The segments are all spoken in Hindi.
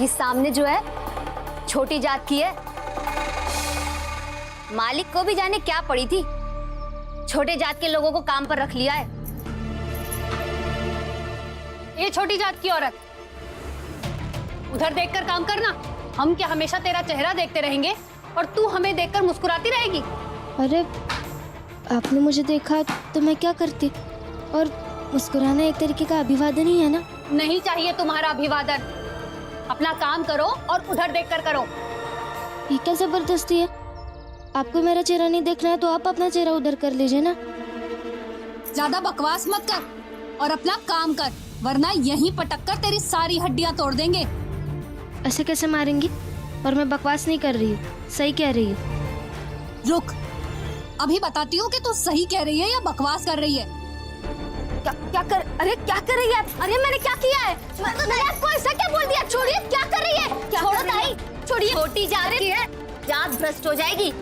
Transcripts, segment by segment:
ये सामने जो है छोटी जात की है। मालिक को भी जाने क्या पड़ी थी, छोटे जात के लोगों को काम पर रख लिया है। ये छोटी जात की औरत, उधर देखकर काम करना। हम क्या हमेशा तेरा चेहरा देखते रहेंगे और तू हमें देखकर मुस्कुराती रहेगी? अरे आपने मुझे देखा तो मैं क्या करती? और मुस्कुराना एक तरीके का अभिवादन ही है ना। नहीं चाहिए तुम्हारा अभिवादन। अपना काम करो और उधर देखकर करो। ये क्या जबरदस्ती है? आपको मेरा चेहरा नहीं देखना है तो आप अपना चेहरा उधर कर लीजिए ना। ज्यादा बकवास मत कर और अपना काम कर, वरना यहीं पटक कर तेरी सारी हड्डियां तोड़ देंगे। ऐसे कैसे मारेंगी? और मैं बकवास नहीं कर रही हूँ, सही कह रही हूँ। रुक, अभी बताती हूँ कि तू सही कह रही है या बकवास कर रही है। क्या कर, अरे क्या कर रही है? अरे मैंने क्या किया है? मैंने आपको ऐसा क्या बोल दिया? छोड़िए, क्या कर रही है? छोड़ो ताई, छोड़िए। छोटी जात की है, जात भ्रष्ट हो जाएगी।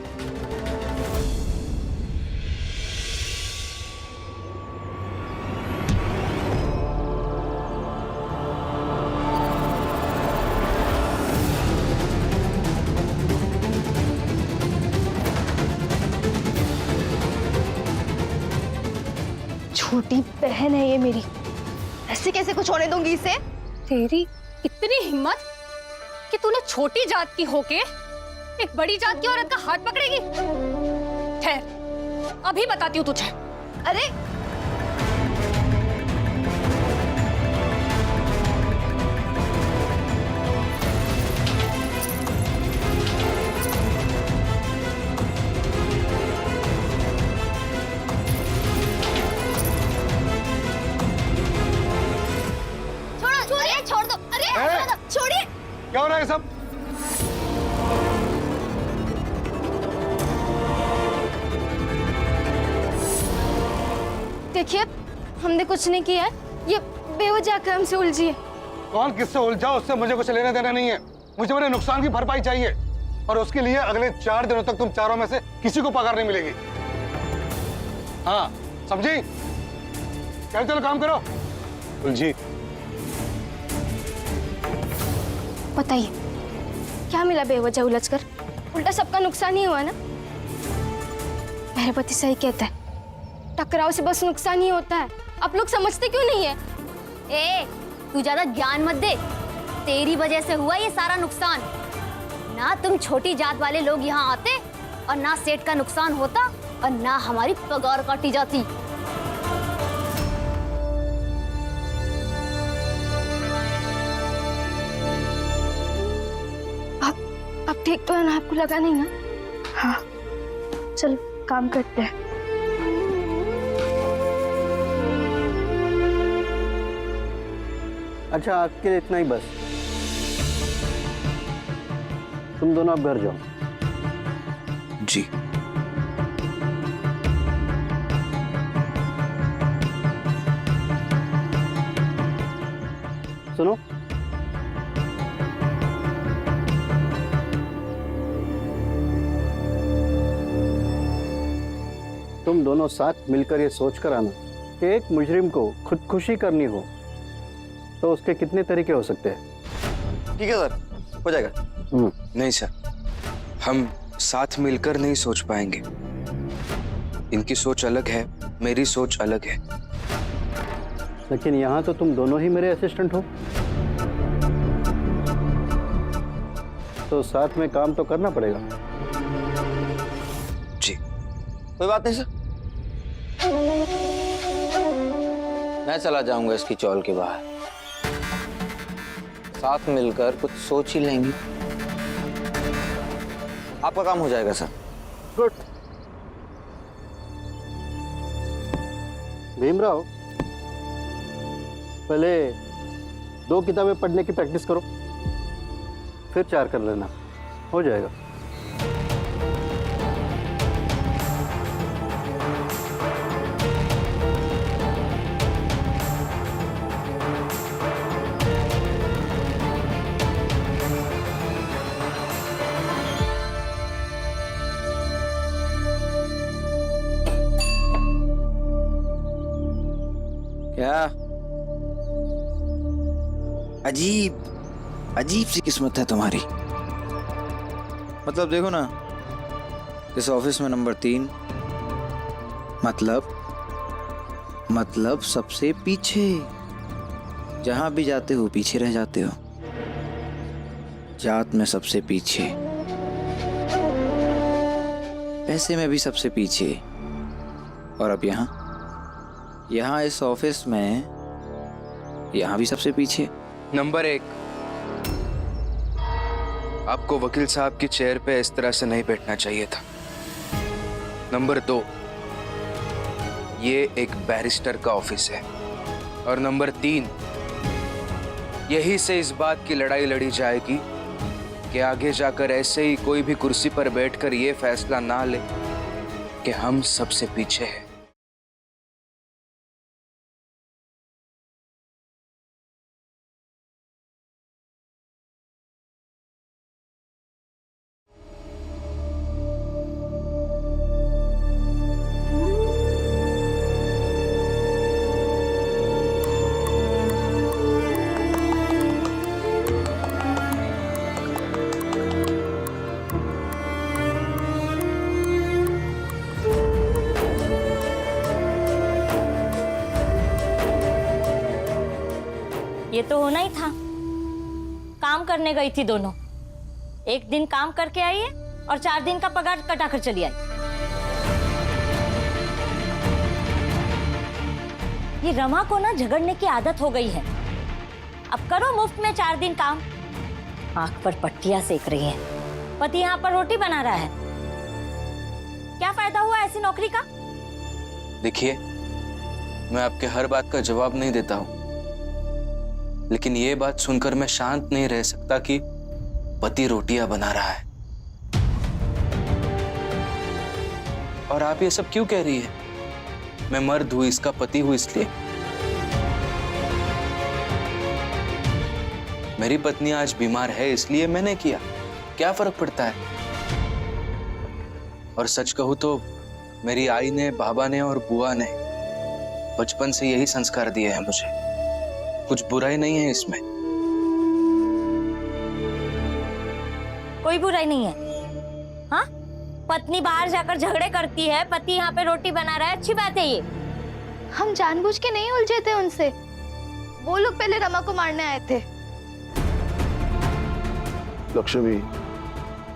छोटी बहन है ये मेरी, ऐसे कैसे कुछ होने दूंगी इसे? तेरी इतनी हिम्मत कि तूने छोटी जात की होके एक बड़ी जात की औरत का हाथ पकड़ेगी? ठहर, अभी बताती हूँ तुझे। अरे छोड़ दो, अरे छोड़िए। क्या हो रहा है सब? देखिए, हमने कुछ नहीं किया है, ये बेवजह कर हमसे उलझी है। कौन किससे उलझा उससे मुझे कुछ लेना देना नहीं है। मुझे मेरे नुकसान की भरपाई चाहिए और उसके लिए अगले 4 दिनों तक तुम चारों में से किसी को पगार नहीं मिलेगी। हाँ समझी? चलो चलो काम करो। उलझी बताइए क्या मिला बेवजह उलझकर? उल्टा सबका नुकसान ही हुआ ना। मेरे पति सही कहता है, टकराव से बस नुकसान ही होता है। आप लोग समझते क्यों नहीं है? ए, तू ज्यादा ज्ञान मत दे। तेरी वजह से हुआ ये सारा नुकसान। ना तुम छोटी जात वाले लोग यहाँ आते और ना सेठ का नुकसान होता और ना हमारी पगार काटी जाती। आप ठीक तो है ना? आपको लगा नहीं ना? हाँ चल काम करते हैं। अच्छा आज के लिए इतना ही बस। तुम दोनों अब घर जाओ। जी। सुनो, तुम दोनों साथ मिलकर ये सोच कर आना कि एक मुजरिम को खुदकुशी करनी हो तो उसके कितने तरीके हो सकते हैं। ठीक है सर, हो जाएगा। नहीं सर, हम साथ मिलकर नहीं सोच पाएंगे। इनकी सोच अलग है, मेरी सोच अलग है। लेकिन यहाँ तो तुम दोनों ही मेरे असिस्टेंट हो, तो साथ में काम तो करना पड़ेगा। जी। कोई बात नहीं सर, मैं चला जाऊंगा इसकी चौल के बाहर। साथ मिलकर कुछ सोच ही लेंगे, आपका काम हो जाएगा सर। गुड। भीमराव, पहले 2 किताबें पढ़ने की प्रैक्टिस करो, फिर 4 कर लेना, हो जाएगा। क्या अजीब अजीब सी किस्मत है तुम्हारी। मतलब देखो ना, इस ऑफिस में नंबर 3, मतलब सबसे पीछे। जहां भी जाते हो पीछे रह जाते हो, जात में सबसे पीछे, पैसे में भी सबसे पीछे, और अब यहाँ इस ऑफिस में यहाँ भी सबसे पीछे। नंबर 1, आपको वकील साहब की चेयर पे इस तरह से नहीं बैठना चाहिए था। नंबर 2, ये एक बैरिस्टर का ऑफिस है। और नंबर 3, यही से इस बात की लड़ाई लड़ी जाएगी कि आगे जाकर ऐसे ही कोई भी कुर्सी पर बैठकर ये फैसला ना ले कि हम सबसे पीछे हैं। ये तो होना ही था। काम करने गई थी दोनों, एक दिन काम करके आई है और 4 दिन का पगार कटाकर चली आई। ये रमा को ना झगड़ने की आदत हो गई है। अब करो मुफ्त में 4 दिन काम। आंख पर पट्टियां सेक रही है, पति यहाँ पर रोटी बना रहा है। क्या फायदा हुआ ऐसी नौकरी का? देखिए, मैं आपके हर बात का जवाब नहीं देता हूं, लेकिन ये बात सुनकर मैं शांत नहीं रह सकता कि पति रोटियां बना रहा है। और आप ये सब क्यों कह रही है? मैं मर्द हूं, इसका पति हूं, इसलिए। मेरी पत्नी आज बीमार है, इसलिए मैंने किया। क्या फर्क पड़ता है? और सच कहूं तो मेरी आई ने, बाबा ने और बुआ ने बचपन से यही संस्कार दिए हैं मुझे। कुछ बुराई नहीं है इसमें। कोई बुराई नहीं है। हाँ, पत्नी बाहर जाकर झगड़े करती है, पति यहाँ पे रोटी बना रहा है, अच्छी बात है ये। हम जानबूझ के नहीं उलझे थे उनसे, वो लोग पहले रमा को मारने आए थे। लक्ष्मी,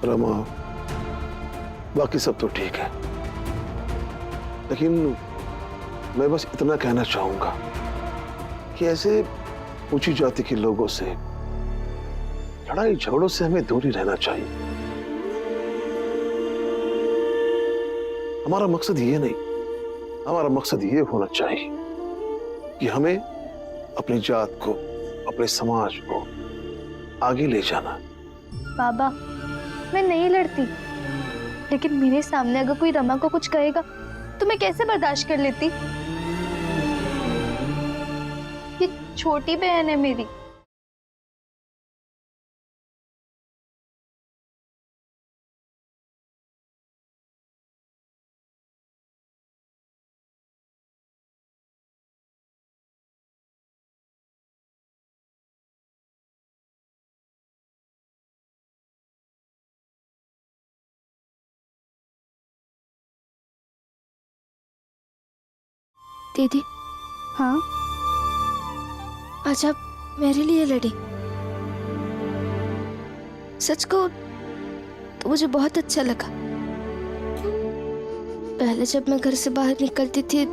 रमा, बाकी सब तो ठीक है, लेकिन मैं बस इतना कहना चाहूंगा कि ऐसे ऊंची जाति के लोगों से, लड़ाई झगड़ों से हमें दूरी रहना चाहिए। हमारा मकसद ये नहीं, हमारा मकसद ये होना चाहिए कि हमें अपनी जात को, अपने समाज को आगे ले जाना। बाबा, मैं नहीं लड़ती, लेकिन मेरे सामने अगर कोई रमा को कुछ कहेगा तो मैं कैसे बर्दाश्त कर लेती? ये छोटी बहन है मेरी। दीदी, हाँ, आज आप मेरे लिए लड़ी। सच को तो मुझे बहुत अच्छा लगा। पहले जब मैं घर से बाहर निकलती थी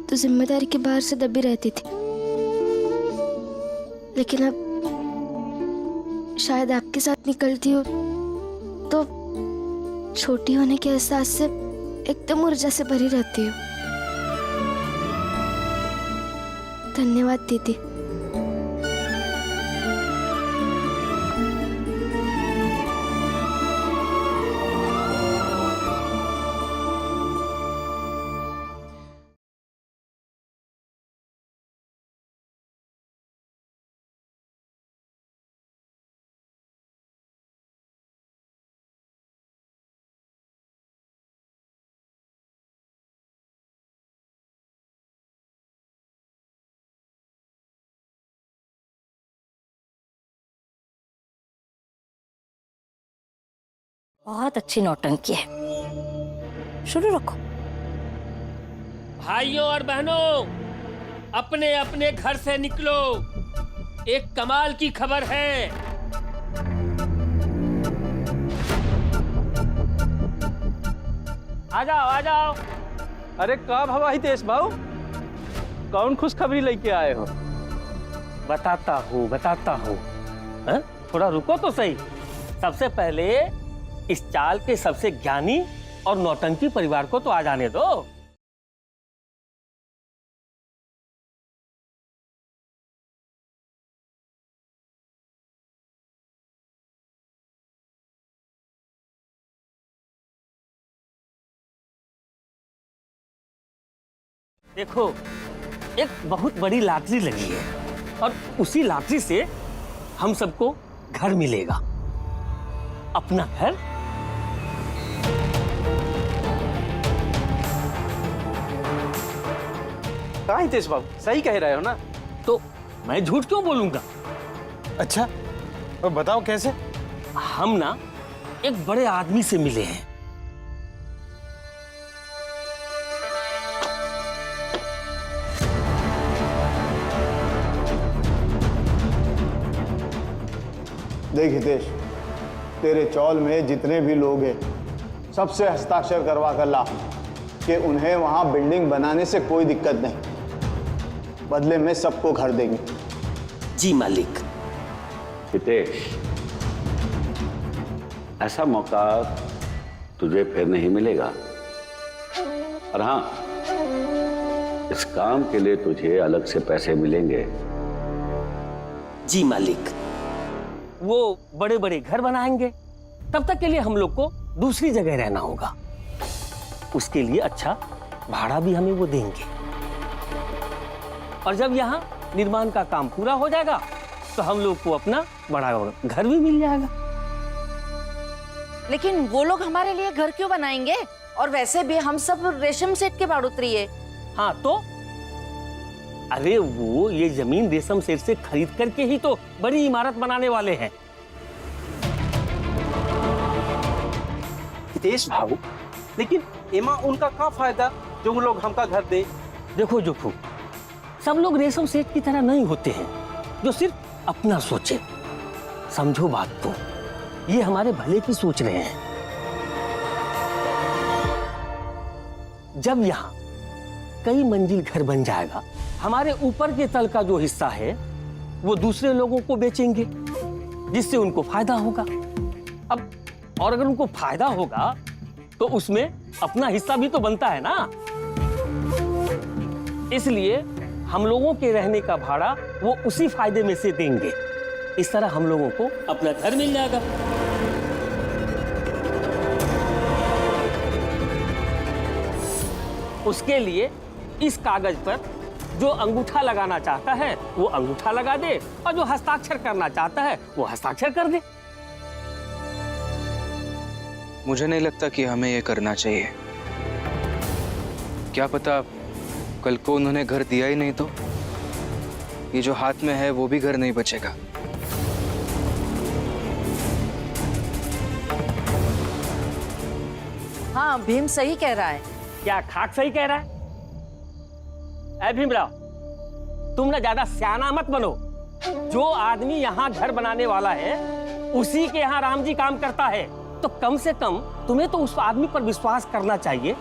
तो जिम्मेदारी के बाहर से दबी रहती थी, लेकिन अब शायद आपके साथ निकलती हूँ तो छोटी होने के एहसास से एकदम ऊर्जा से भरी रहती हूँ। धन्यवाद दीदी। बहुत अच्छी नौटंकी है, शुरू रखो। भाइयों और बहनों, अपने अपने घर से निकलो, एक कमाल की खबर है। आ जाओ आ जाओ। अरे कब हवाई तेज भाऊ, कौन खुशखबरी लेके आए हो? बताता हूँ। हाँ? थोड़ा रुको तो सही। सबसे पहले इस चाल के सबसे ज्ञानी और नौटंकी परिवार को तो आ जाने दो। देखो, एक बहुत बड़ी लॉटरी लगी है और उसी लॉटरी से हम सबको घर मिलेगा, अपना घर। कहाँ हितेश बाबू, सही कह रहे हो ना? तो मैं झूठ क्यों बोलूंगा? अच्छा, तो बताओ कैसे? हम ना एक बड़े आदमी से मिले हैं। देख हितेश, तेरे चौल में जितने भी लोग हैं सबसे हस्ताक्षर करवा कर ला कि उन्हें वहां बिल्डिंग बनाने से कोई दिक्कत नहीं, बदले में सबको घर देंगे। जी मालिक। हितेश, ऐसा मौका तुझे फिर नहीं मिलेगा। और हाँ, इस काम के लिए तुझे अलग से पैसे मिलेंगे। जी मालिक। वो बड़े बड़े घर बनाएंगे, तब तक के लिए हम लोग को दूसरी जगह रहना होगा। उसके लिए अच्छा भाड़ा भी हमें वो देंगे। और जब यहाँ निर्माण का काम पूरा हो जाएगा तो हम लोग को अपना बड़ा घर भी मिल जाएगा। लेकिन वो लोग हमारे लिए घर क्यों बनाएंगे? और वैसे भी हम सब रेशम सेठ के बाड़ोतरी है। हाँ तो अरे वो ये जमीन रेशम सेठ से खरीद करके ही तो बड़ी इमारत बनाने वाले हैं। हितेश भाऊ, लेकिन एमा उनका क्या फायदा जो वो लोग हमका घर दे? देखो जोखू, सब लोग रेशम सेठ की तरह नहीं होते हैं जो सिर्फ अपना सोचे। समझो बात को, ये हमारे भले की सोच रहे हैं। जब यहाँ कई मंजिल घर बन जाएगा, हमारे ऊपर के तल का जो हिस्सा है वो दूसरे लोगों को बेचेंगे, जिससे उनको फायदा होगा। अब और अगर उनको फायदा होगा तो उसमें अपना हिस्सा भी तो बनता है ना। इसलिए हम लोगों के रहने का भाड़ा वो उसी फायदे में से देंगे। इस तरह हम लोगों को अपना घर मिल जाएगा। उसके लिए इस कागज पर जो अंगूठा लगाना चाहता है वो अंगूठा लगा दे, और जो हस्ताक्षर करना चाहता है वो हस्ताक्षर कर दे। मुझे नहीं लगता कि हमें ये करना चाहिए। क्या पता कल को उन्होंने घर दिया ही नहीं तो ये जो हाथ में है वो भी घर नहीं बचेगा। हाँ, भीम सही कह रहा है। क्या खाक सही कह रहा है? ऐ भीमराव, तुम ना ज्यादा सियाना मत बनो। जो आदमी यहाँ घर बनाने वाला है उसी के यहाँ राम जी काम करता है, तो कम से कम तुम्हें तो उस आदमी पर विश्वास करना चाहिए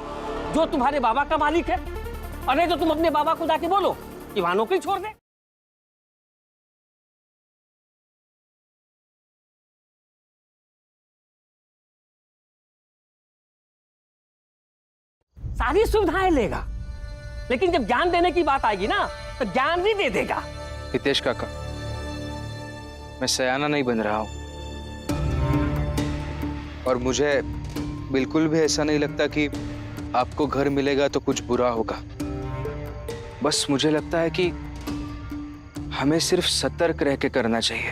जो तुम्हारे बाबा का मालिक है। और नहीं तो तुम अपने बाबा को जाके बोलो कि वहां नौकरी छोड़ दे। सारी सुविधाएं लेगा, लेकिन जब ज्ञान देने की बात आएगी ना तो ज्ञान भी दे देगा। हितेश काका, मैं सयाना नहीं बन रहा हूं और मुझे बिल्कुल भी ऐसा नहीं लगता कि आपको घर मिलेगा तो कुछ बुरा होगा। बस मुझे लगता है कि हमें सिर्फ सतर्क रह के करना चाहिए।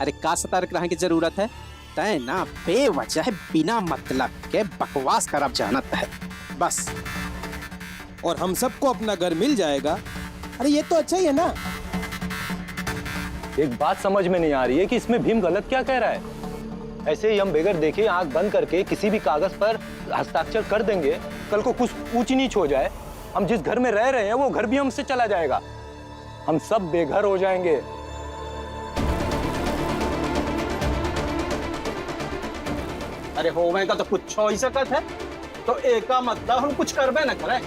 अरे का सतर्क रहने की जरूरत है? तय ना बेवजह बिना मतलब के बकवास करब जानत है बस। और हम सबको अपना घर मिल जाएगा। अरे ये तो अच्छा ही है ना। एक बात समझ में नहीं आ रही है कि इसमें भीम गलत क्या कह रहा है। ऐसे ही हम बगैर देखे आंख बंद करके किसी भी कागज पर हस्ताक्षर कर देंगे, कल को कुछ ऊंच नीच हो जाए, हम जिस घर में रह रहे हैं वो घर भी हमसे चला जाएगा, हम सब बेघर हो जाएंगे। अरे होवेगा तो कुछ हो ही सकत है, तो एका मतलब हम कुछ करबे न करें।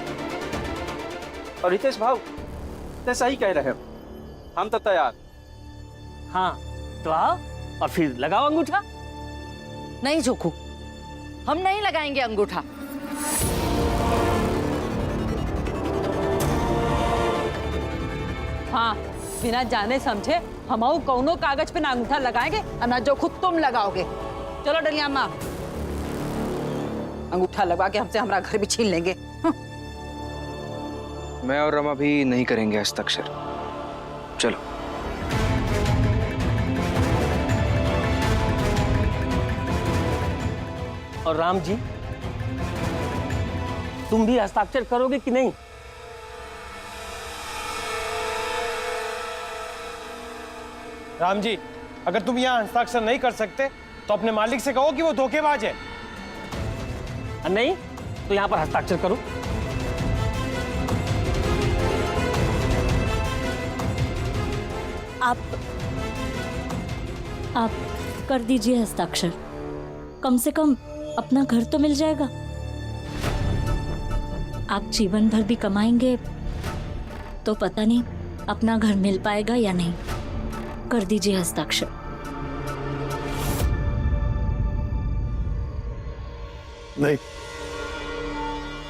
और हितेश भाव ते सही कह रहे हो, हम तो तैयार। हाँ तो आओ और फिर लगाओ अंगूठा। नहीं जोखू, हम नहीं लगाएंगे अंगूठा। हाँ, बिना जाने समझे हम कौनो कागज पे ना अंगूठा लगाएंगे और ना जो खुद तुम लगाओगे। चलो डलिया माँ, अंगूठा लगा के हमसे हमारा घर भी छीन लेंगे। मैं और रमा भी नहीं करेंगे हस्ताक्षर। चलो। और राम जी, तुम भी हस्ताक्षर करोगे कि नहीं? राम जी, अगर तुम यहाँ हस्ताक्षर नहीं कर सकते तो अपने मालिक से कहो कि वो धोखेबाज है। नहीं तो यहाँ पर हस्ताक्षर करो। आप कर दीजिए हस्ताक्षर, कम से कम अपना घर तो मिल जाएगा। आप जीवन भर भी कमाएंगे तो पता नहीं अपना घर मिल पाएगा या नहीं। कर दीजिए हस्ताक्षर। नहीं,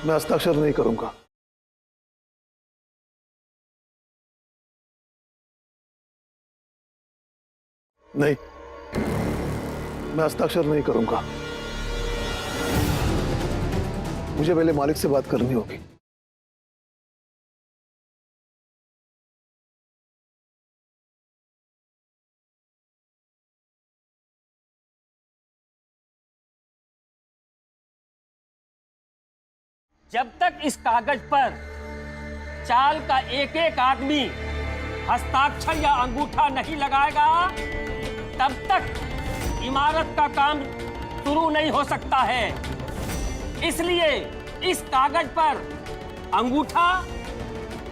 मैं हस्ताक्षर नहीं करूंगा। नहीं, मैं हस्ताक्षर नहीं करूंगा। मुझे पहले मालिक से बात करनी होगी। जब तक इस कागज पर चाल का एक एक आदमी हस्ताक्षर या अंगूठा नहीं लगाएगा, तब तक इमारत का काम शुरू नहीं हो सकता है। इसलिए इस कागज पर अंगूठा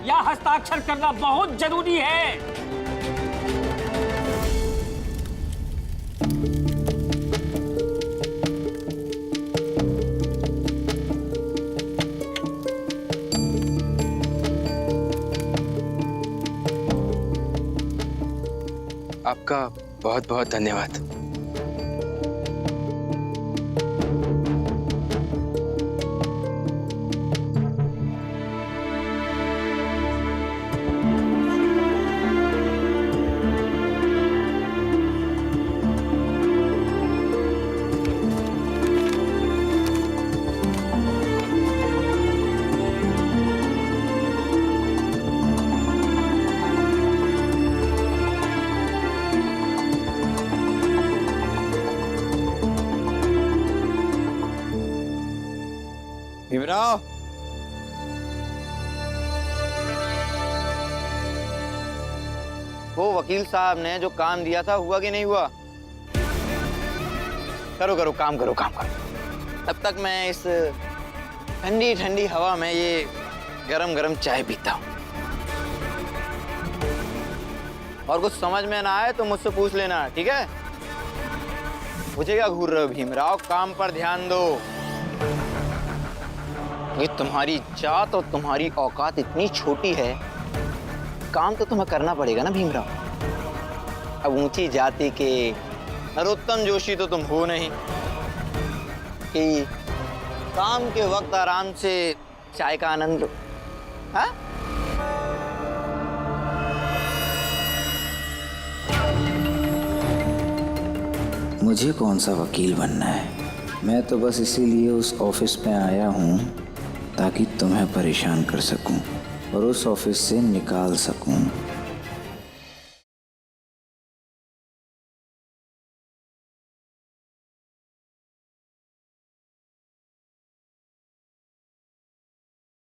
या हस्ताक्षर करना बहुत जरूरी है। आपका बहुत बहुत धन्यवाद। भीमराव, वो वकील साहब ने जो काम दिया था हुआ कि नहीं हुआ? करो करो काम करो काम करो। तब तक मैं इस ठंडी ठंडी हवा में ये गरम गरम चाय पीता हूँ। और कुछ समझ में ना आए तो मुझसे पूछ लेना, ठीक है? मुझे क्या घूर रहे हो भीमराव, काम पर ध्यान दो। ये तुम्हारी जात और तुम्हारी औकात इतनी छोटी है, काम तो तुम्हें करना पड़ेगा ना भीमराव। अब ऊंची जाति के नरोत्तम जोशी तो तुम हो नहीं कि काम के वक्त आराम से चाय का आनंद लो। हाँ? मुझे कौन सा वकील बनना है? मैं तो बस इसीलिए उस ऑफिस में आया हूँ ताकि तुम्हें परेशान कर सकूं और उस ऑफिस से निकाल सकूं।